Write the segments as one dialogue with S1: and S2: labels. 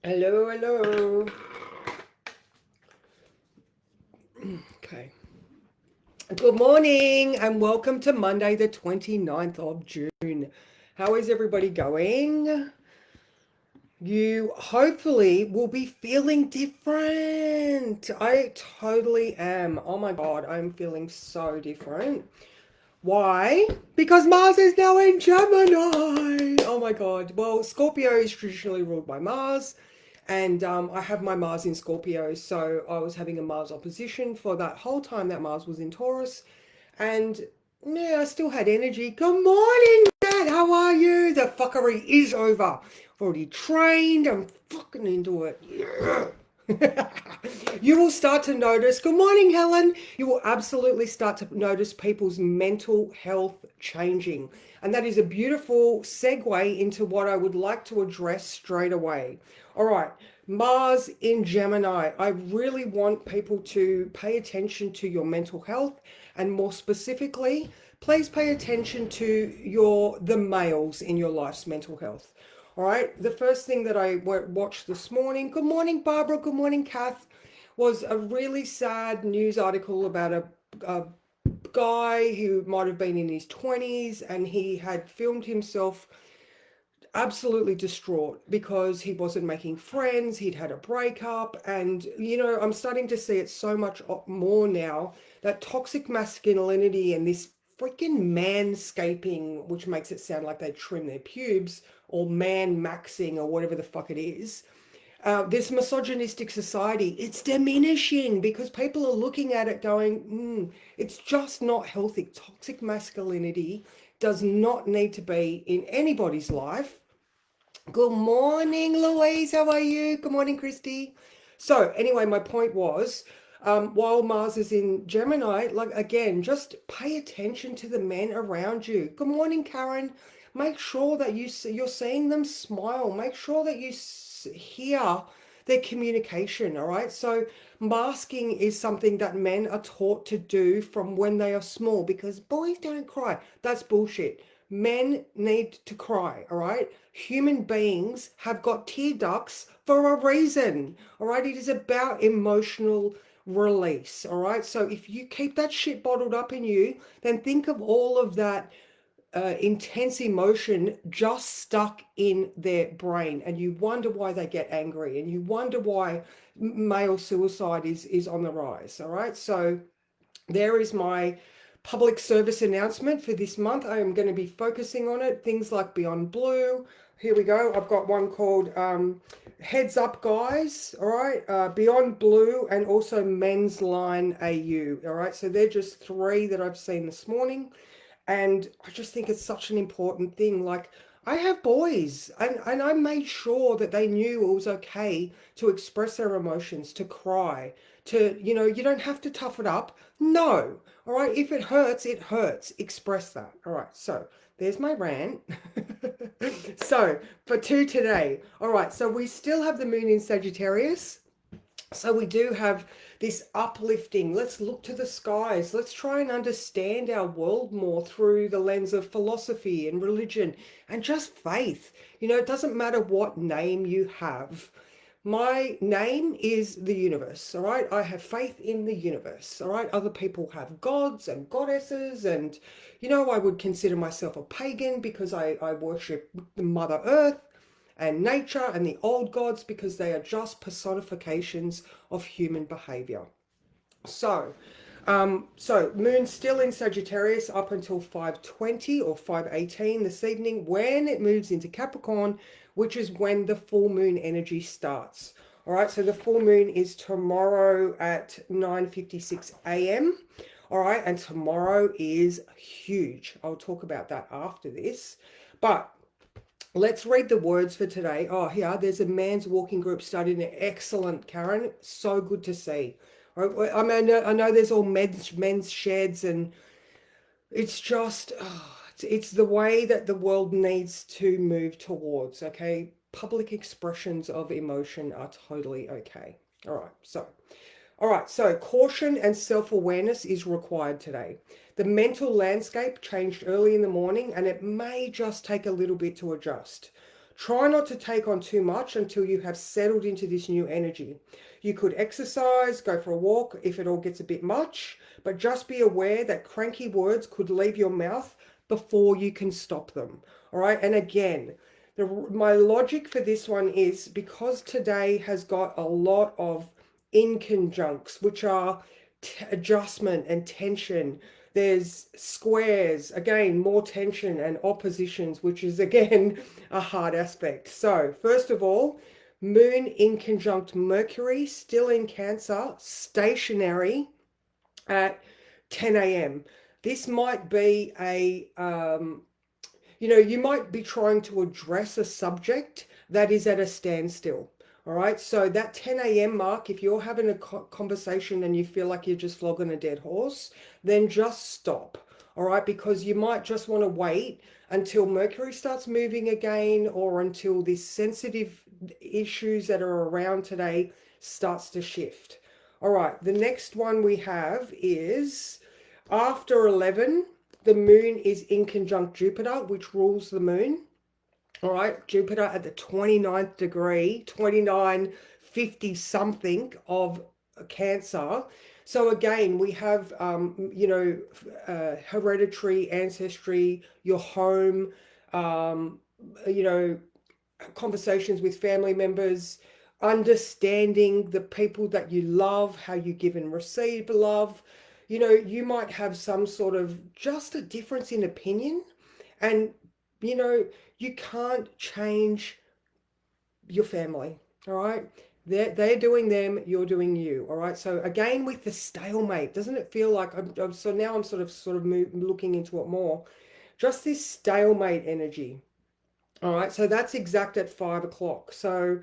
S1: Hello, hello. Okay. Good morning and welcome to Monday, the 29th of June. How is everybody going? You hopefully will be feeling different. I totally am. Oh my God, I'm feeling so different. Why? Because Mars is now in Gemini. Oh my God. Well, Scorpio is traditionally ruled by Mars, and I have my Mars in Scorpio, so I was having a Mars opposition for that whole time that Mars was in Taurus, and yeah, I still had energy. Good morning, Dad. How are you? The fuckery is over. I've already trained. I'm fucking into it. Yeah. You will start to notice, good morning, Helen. You will absolutely start to notice people's mental health changing. And that is a beautiful segue into what I would like to address straight away. All right, Mars in Gemini. I really want people to pay attention to your mental health, and more specifically, please pay attention to the males in your life's mental health. All right, the first thing that I watched this morning, good morning, Barbara, good morning, Kath, was a really sad news article about a guy who might have been in his 20s, and he had filmed himself absolutely distraught because he wasn't making friends, he'd had a breakup, and I'm starting to see it so much more now, that toxic masculinity and this freaking manscaping, which makes it sound like they trim their pubes, or man maxing, or whatever the fuck it is. This misogynistic society, it's diminishing because people are looking at it going, it's just not healthy. Toxic masculinity does not need to be in anybody's life. Good morning, Louise. How are you? Good morning, Christy. So, anyway, my point was, while Mars is in Gemini, like again, just pay attention to the men around you. Good morning, Karen. Make sure that you're seeing them smile. Make sure that you hear their communication. All right. So, masking is something that men are taught to do from when they are small because boys don't cry. That's bullshit. Men need to cry, all right? Human beings have got tear ducts for a reason, all right? It is about emotional release, all right? So if you keep that shit bottled up in you, then think of all of that intense emotion just stuck in their brain, and you wonder why they get angry, and you wonder why male suicide is on the rise, all right? So there is my public service announcement for this month. I am going to be focusing on it. Things like Beyond Blue. Here we go. I've got one called Heads Up Guys. All right. Beyond Blue, and also Men's Line AU. All right. So they're just three that I've seen this morning. And I just think it's such an important thing. Like, I have boys, and I made sure that they knew it was okay to express their emotions, to cry, you don't have to tough it up. No. All right. If it hurts, it hurts. Express that. All right. So there's my rant. So for two today. All right. So we still have the moon in Sagittarius. So we do have this uplifting. Let's look to the skies. Let's try and understand our world more through the lens of philosophy and religion and just faith. It doesn't matter what name you have. My name is the universe, all right? I have faith in the universe, all right? Other people have gods and goddesses, and, I would consider myself a pagan because I worship Mother Earth and nature and the old gods because they are just personifications of human behavior. So moon's still in Sagittarius up until 5:20 or 5:18 this evening, when it moves into Capricorn, which is when the full moon energy starts. All right, so the full moon is tomorrow at 9:56 a.m. All right, and tomorrow is huge. I'll talk about that after this. But let's read the words for today. Oh, here, there's a man's walking group starting. Excellent, Karen. So good to see. I mean, I know there's all men's sheds, and it's just, it's the way that the world needs to move towards, okay? Public expressions of emotion are totally okay. All right, so caution and self-awareness is required today. The mental landscape changed early in the morning, and it may just take a little bit to adjust. try not to take on too much until you have settled into this new energy. You could exercise, go for a walk if it all gets a bit much, but just be aware that cranky words could leave your mouth before you can stop them. All right. And again, my logic for this one is because today has got a lot of inconjuncts, which are adjustment and tension. There's squares, again, more tension, and oppositions, which is again a hard aspect. So first of all, Moon in conjunct Mercury, still in Cancer, stationary at 10 a.m. This might be a you might be trying to address a subject that is at a standstill. All right. So that 10 a.m. mark, if you're having a conversation and you feel like you're just flogging a dead horse, then just stop. All right. Because you might just want to wait until Mercury starts moving again, or until these sensitive issues that are around today starts to shift. All right. The next one we have is after 11. The moon is in conjunct Jupiter, which rules the moon. All right, Jupiter at the 29th degree, 2950 something of Cancer. So again, we have, hereditary ancestry, your home, um, you know, conversations with family members, understanding the people that you love, how you give and receive love. You might have some sort of just a difference in opinion, and you can't change your family. All right, they're doing them, you're doing you. All right. So again, with the stalemate, doesn't it feel like so now I'm sort of looking into it more, just this stalemate energy. All right, so that's exact at 5 o'clock. So,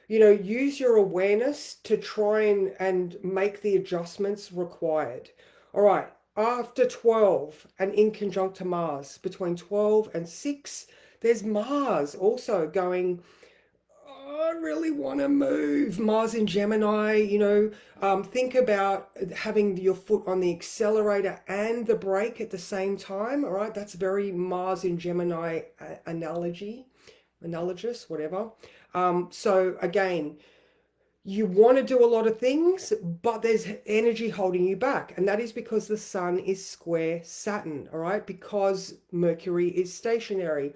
S1: use your awareness to try and make the adjustments required. All right, after 12 and in conjunct to Mars, between 12 and 6, there's Mars also going, I really want to move. Mars in Gemini, think about having your foot on the accelerator and the brake at the same time. All right, that's very Mars in Gemini analogous, whatever. So again, you want to do a lot of things, but there's energy holding you back. And that is because the sun is square Saturn, all right? Because Mercury is stationary,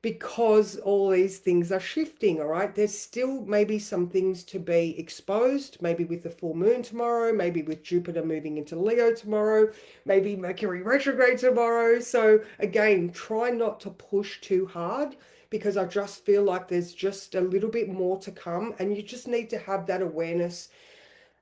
S1: because all these things are shifting, all right? There's still maybe some things to be exposed, maybe with the full moon tomorrow, maybe with Jupiter moving into Leo tomorrow, maybe Mercury retrograde tomorrow. So again, try not to push too hard, because I just feel like there's just a little bit more to come, and you just need to have that awareness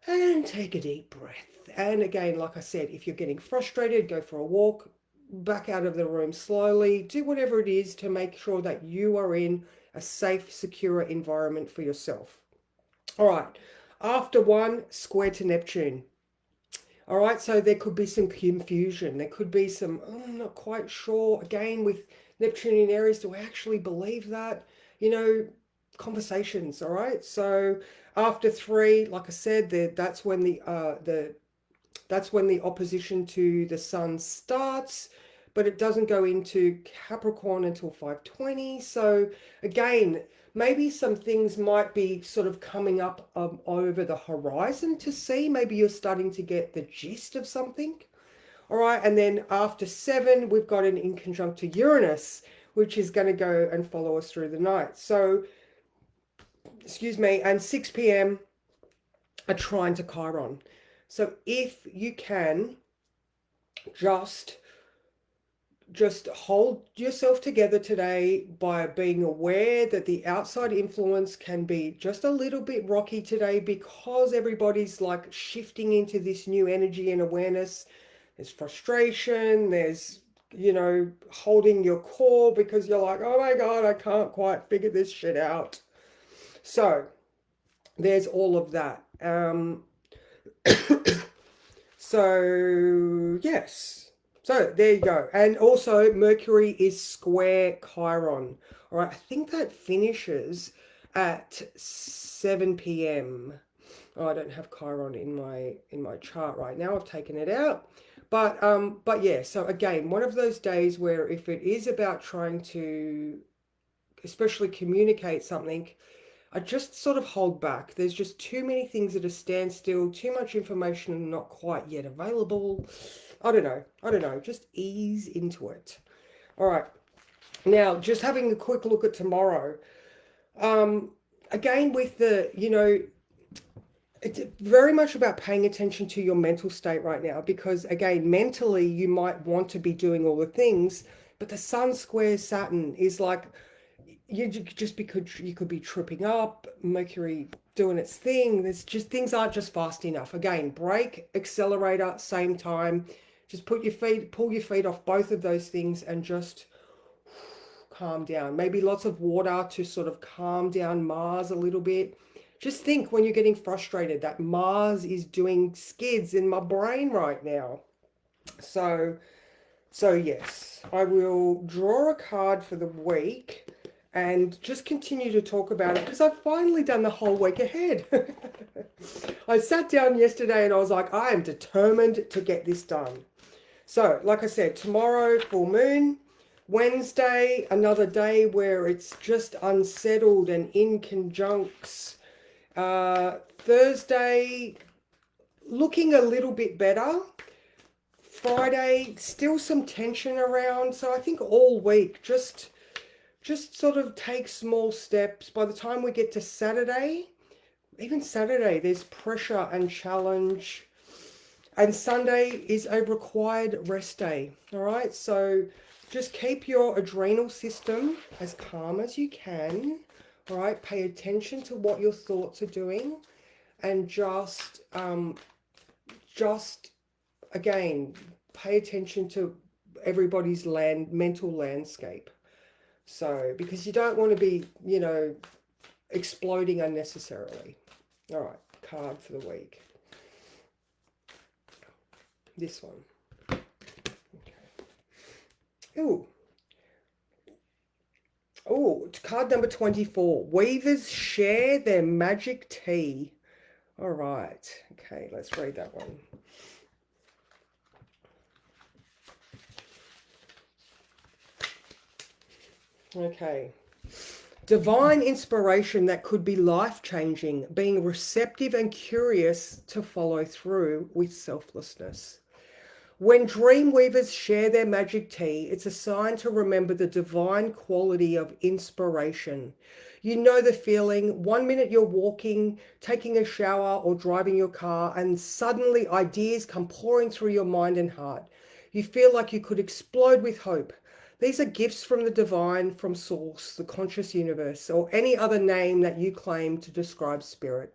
S1: and take a deep breath. And again, like I said, if you're getting frustrated, go for a walk, back out of the room slowly, do whatever it is to make sure that you are in a safe, secure environment for yourself. All right, after 1, square to Neptune. All right, so there could be some confusion. There could be some, I'm not quite sure. Again, with Neptune in Aries, do I actually believe that? Conversations, all right? So after 3, like I said, that's when the opposition to the sun starts, but it doesn't go into Capricorn until 5:20. So again, maybe some things might be sort of coming up over the horizon to see. Maybe you're starting to get the gist of something. All right, and then after 7, we've got an in conjunct to Uranus, which is going to go and follow us through the night. So, excuse me, and 6 p.m. a trine to Chiron. So if you can just hold yourself together today by being aware that the outside influence can be just a little bit rocky today, because everybody's like shifting into this new energy and awareness. There's frustration, there's holding your core because you're like, oh my God, I can't quite figure this shit out. So there's all of that. So yes, so there you go. And also Mercury is square Chiron. All right, I think that finishes at 7 p.m. Oh, I don't have Chiron in my chart right now. I've taken it out. But yeah, so again, one of those days where if it is about trying to especially communicate something, I just sort of hold back. There's just too many things at a standstill, too much information not quite yet available. I don't know. I don't know. Just ease into it. All right. Now, just having a quick look at tomorrow. Again, with the, it's very much about paying attention to your mental state right now, because again, mentally, you might want to be doing all the things, but the Sun square Saturn is like, just because you could be tripping up, Mercury doing its thing. There's just things aren't just fast enough. Again, brake, accelerator, same time. Just pull your feet off both of those things and just calm down. Maybe lots of water to sort of calm down Mars a little bit. Just think when you're getting frustrated that Mars is doing skids in my brain right now. So yes, I will draw a card for the week and just continue to talk about it, because I've finally done the whole week ahead. I sat down yesterday and I was like, I am determined to get this done. So, like I said, tomorrow, full moon. Wednesday, another day where it's just unsettled and in conjuncts. Thursday, looking a little bit better. Friday, still some tension around. So I think all week, just sort of take small steps. By the time we get to Saturday, even Saturday, there's pressure and challenge. And Sunday is a required rest day. All right, so just keep your adrenal system as calm as you can. All right, pay attention to what your thoughts are doing, and just again, pay attention to everybody's mental landscape. So, because you don't want to be, exploding unnecessarily. All right, card for the week. This one. Okay. Oh, card number 24. Weavers share their magic tea. All right. Okay, let's read that one. Okay. Divine inspiration that could be life-changing, being receptive and curious to follow through with selflessness. When dream weavers share their magic tea, it's a sign to remember the divine quality of inspiration. You know the feeling. 1 minute you're walking, taking a shower, or driving your car, and suddenly ideas come pouring through your mind and heart. You feel like you could explode with hope. These are gifts from the divine, from source, the conscious universe, or any other name that you claim to describe spirit.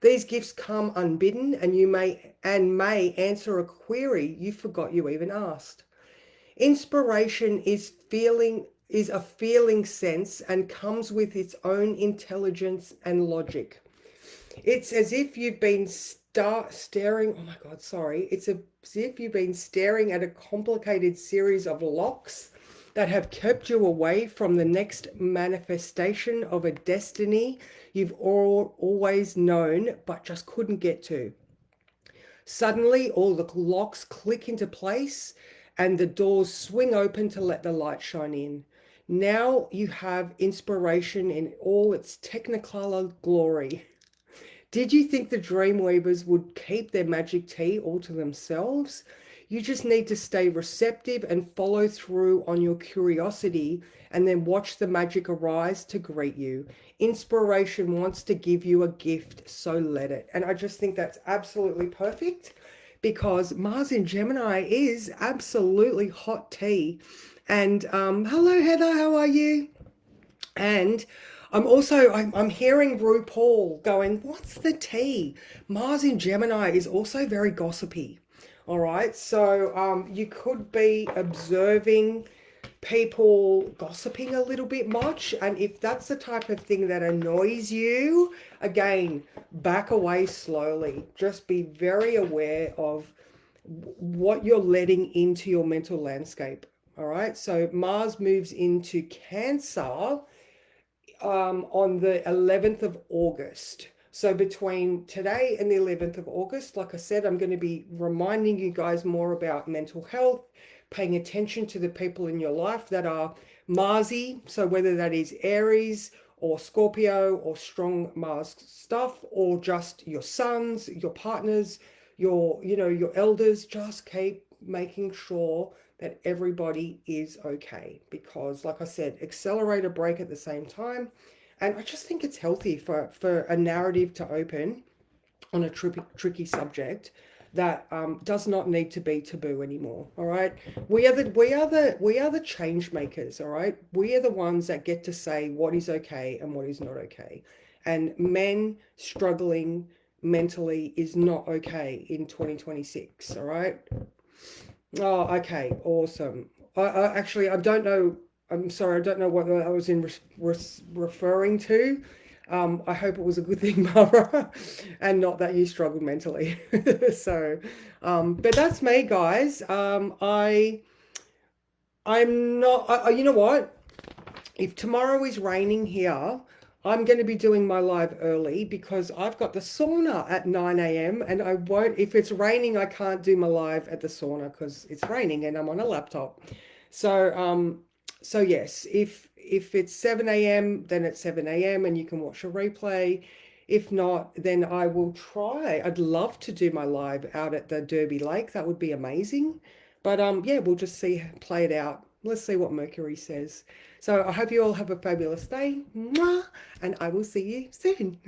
S1: These gifts come unbidden, and you may answer a query you forgot you even asked. Inspiration is a feeling sense and comes with its own intelligence and logic. It's as if you've been staring. Oh my God, sorry. It's as if you've been staring at a complicated series of locks that have kept you away from the next manifestation of a destiny you've always known but just couldn't get to. Suddenly, all the locks click into place and the doors swing open to let the light shine in. Now you have inspiration in all its technicolor glory. Did you think the Dreamweavers would keep their magic tea all to themselves? You just need to stay receptive and follow through on your curiosity, and then watch the magic arise to greet you. Inspiration wants to give you a gift, so let it. And I just think that's absolutely perfect, because Mars in Gemini is absolutely hot tea. And hello, Heather, how are you? And I'm hearing RuPaul going, what's the tea? Mars in Gemini is also very gossipy. All right, so you could be observing people gossiping a little bit much, and if that's the type of thing that annoys you, again, back away slowly. Just be very aware of what you're letting into your mental landscape. All right, so Mars moves into Cancer on the 11th of August. So between today and the 11th of August, like I said, I'm going to be reminding you guys more about mental health, paying attention to the people in your life that are Marsy, so whether that is Aries or Scorpio or strong Mars stuff, or just your sons, your partners, your elders, just keep making sure that everybody is okay. Because like I said, accelerate a break at the same time. And I just think it's healthy for a narrative to open on a tricky subject that does not need to be taboo anymore. All right, we are the change makers. All right, we are the ones that get to say what is okay and what is not okay. And men struggling mentally is not okay in 2026. All right. Oh, okay, awesome. I actually I don't know. I'm sorry, I don't know what I was referring to. I hope it was a good thing, Barbara, and not that you struggled mentally. So, but that's me, guys. I'm not. You know what? If tomorrow is raining here, I'm going to be doing my live early because I've got the sauna at 9 a.m. and I won't, if it's raining, I can't do my live at the sauna because it's raining and I'm on a laptop. So, so yes, if it's 7 a.m., then it's 7 a.m. and you can watch a replay. If not, then I will try. I'd love to do my live out at the Derby Lake. That would be amazing. But yeah, we'll just see, play it out. Let's see what Mercury says. So I hope you all have a fabulous day. Mwah! And I will see you soon.